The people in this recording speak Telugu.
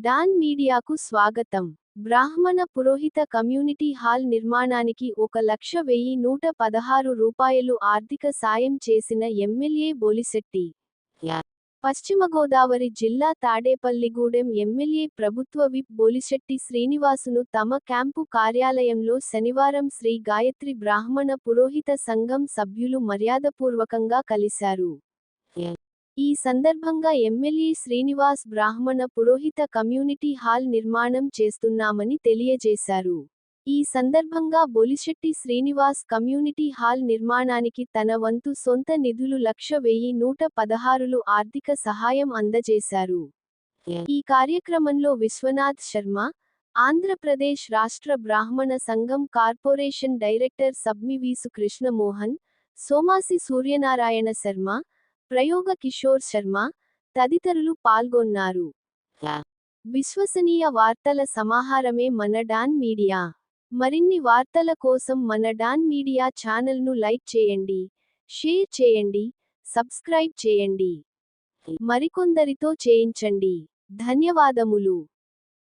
డాన్ మీడియాకు స్వాగతం. బ్రాహ్మణ పురోహిత కమ్యూనిటీ హాల్ నిర్మాణానికి 1,01,116 రూపాయలు ఆర్థిక సాయం చేసిన ఎమ్మెల్యే బొలిశెట్టి. పశ్చిమగోదావరి జిల్లా తాడేపల్లిగూడెం ఎమ్మెల్యే ప్రభుత్వ విప్ బొలిశెట్టి శ్రీనివాసును తమ క్యాంపు కార్యాలయంలో శనివారం శ్రీ గాయత్రి బ్రాహ్మణ పురోహిత సంఘం సభ్యులు మర్యాదపూర్వకంగా కలిశారు. ఈ సందర్భంగా ఎమ్మెల్యే శ్రీనివాస్ బ్రాహ్మణ పురోహిత కమ్యూనిటీ హాల్ నిర్మాణం చేస్తున్నామని తెలియజేశారు. ఈ సందర్భంగా బొలిశెట్టి శ్రీనివాస్ కమ్యూనిటీ హాల్ నిర్మాణానికి తన వంతు సొంత నిధులు 1,01,116 ఆర్థిక సహాయం అందజేశారు. ఈ కార్యక్రమంలో విశ్వనాథ్ శర్మ, ఆంధ్రప్రదేశ్ రాష్ట్ర బ్రాహ్మణ సంఘం కార్పొరేషన్ డైరెక్టర్ సబ్మివీసు కృష్ణమోహన్, సోమాసి సూర్యనారాయణ శర్మ, ప్రయోగ కిషోర్ శర్మ తదితరులు పాల్గొన్నారు. విశ్వసనీయ వార్తల సమాహారమే మన డాన్ మీడియా. మరిన్ని వార్తల కోసం మన డాన్ మీడియా ఛానల్ను లైక్ చేయండి, షేర్ చేయండి, సబ్స్క్రైబ్ చేయండి. మరికొందరితో చేయించండి. ధన్యవాదములు.